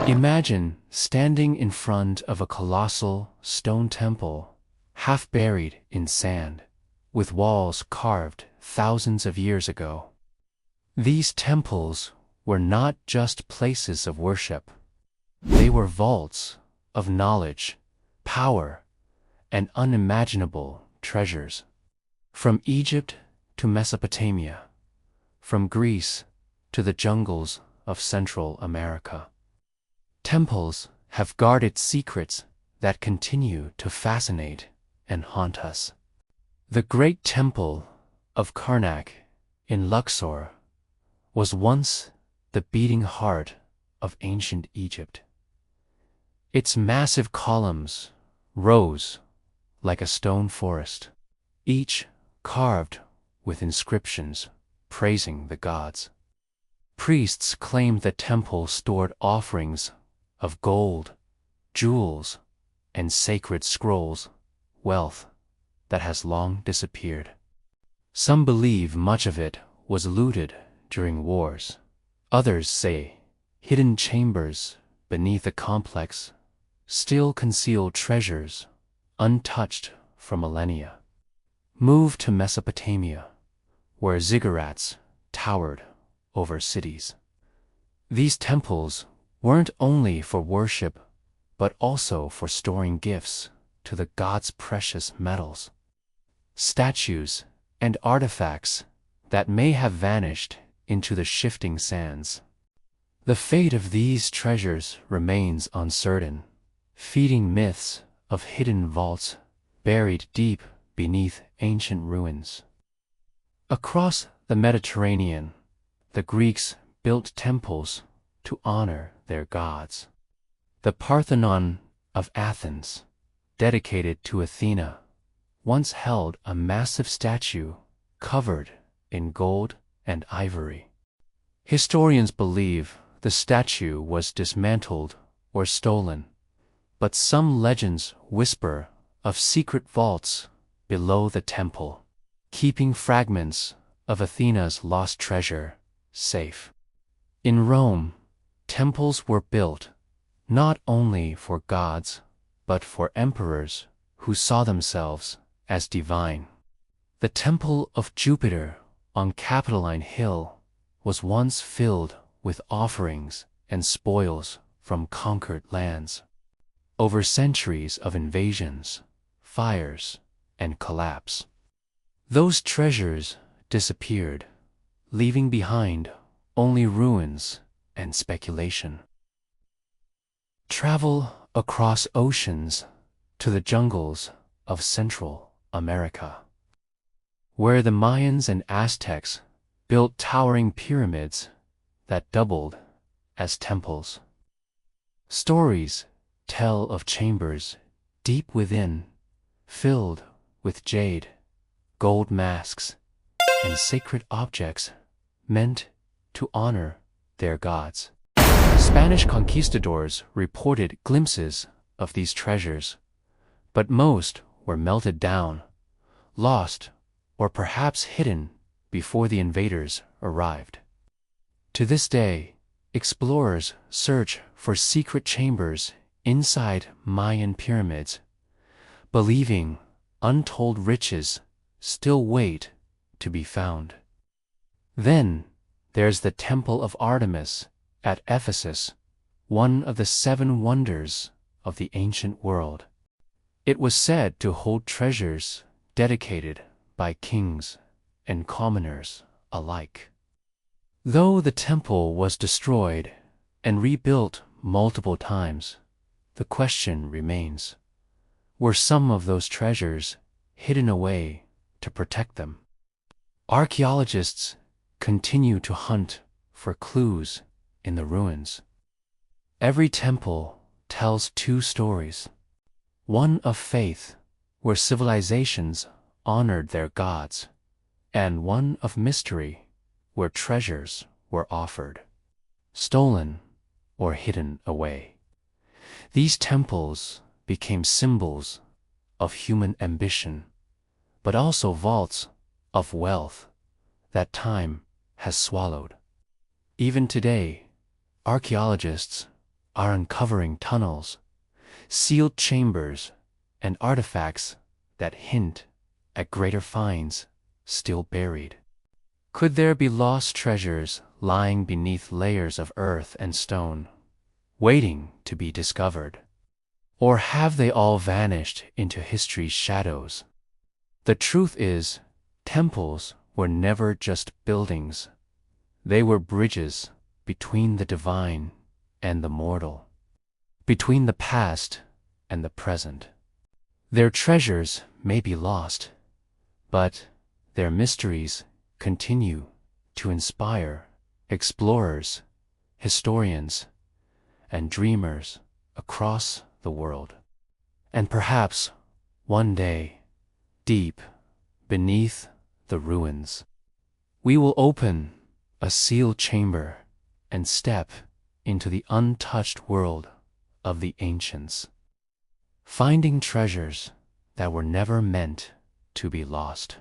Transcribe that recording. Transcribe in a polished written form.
Imagine standing in front of a colossal stone temple, half buried in sand, with walls carved thousands of years ago. These temples were not just places of worship. They were vaults of knowledge, power, and unimaginable treasures. From Egypt to Mesopotamia, from Greece to the jungles of Central America, temples have guarded secrets that continue to fascinate and haunt us. The great temple of Karnak in Luxor was once the beating heart of ancient Egypt. Its massive columns rose like a stone forest, each carved with inscriptions praising the gods. Priests claimed the temple stored offerings of gold, jewels, and sacred scrolls, wealth that has long disappeared. Some believe much of it was looted during wars. Others say hidden chambers beneath the complex still conceal treasures untouched for millennia. Move to Mesopotamia, where ziggurats towered over cities. These temples weren't only for worship, but also for storing gifts to the gods' precious metals. Statues and artifacts that may have vanished into the shifting sands. The fate of these treasures remains uncertain, feeding myths of hidden vaults buried deep beneath ancient ruins. Across the Mediterranean, the Greeks built temples to honor their gods. The Parthenon of Athens, dedicated to Athena, once held a massive statue covered in gold and ivory. Historians believe the statue was dismantled or stolen, but some legends whisper of secret vaults below the temple, keeping fragments of Athena's lost treasure safe. In Rome, temples were built not only for gods, but for emperors who saw themselves as divine. The Temple of Jupiter on Capitoline Hill was once filled with offerings and spoils from conquered lands. Over centuries of invasions, fires, and collapse, those treasures disappeared, leaving behind only ruins and speculation. Travel across oceans to the jungles of Central America, where the Mayans and Aztecs built towering pyramids that doubled as temples. Stories tell of chambers deep within, filled with jade, gold masks, and sacred objects meant to honor their gods. Spanish conquistadors reported glimpses of these treasures, but most were melted down, lost, or perhaps hidden before the invaders arrived. To this day, explorers search for secret chambers inside Mayan pyramids, believing untold riches still wait to be found. Then there's the Temple of Artemis at Ephesus, one of the 7 wonders of the ancient world. It was said to hold treasures dedicated by kings and commoners alike. Though the temple was destroyed and rebuilt multiple times, the question remains: were some of those treasures hidden away to protect them? Archaeologists continue to hunt for clues in the ruins. Every temple tells 2 stories: one of faith, where civilizations honored their gods, and one of mystery, where treasures were offered, stolen, or hidden away. These temples became symbols of human ambition, but also vaults of wealth that time has swallowed. Even today, archaeologists are uncovering tunnels, sealed chambers, and artifacts that hint at greater finds still buried. Could there be lost treasures lying beneath layers of earth and stone, waiting to be discovered? Or have they all vanished into history's shadows? The truth is, temples were never just buildings. They were bridges between the divine and the mortal, between the past and the present. Their treasures may be lost, but their mysteries continue to inspire explorers, historians, and dreamers across the world. And perhaps one day, deep beneath the ruins, we will open a sealed chamber and step into the untouched world of the ancients, finding treasures that were never meant to be lost.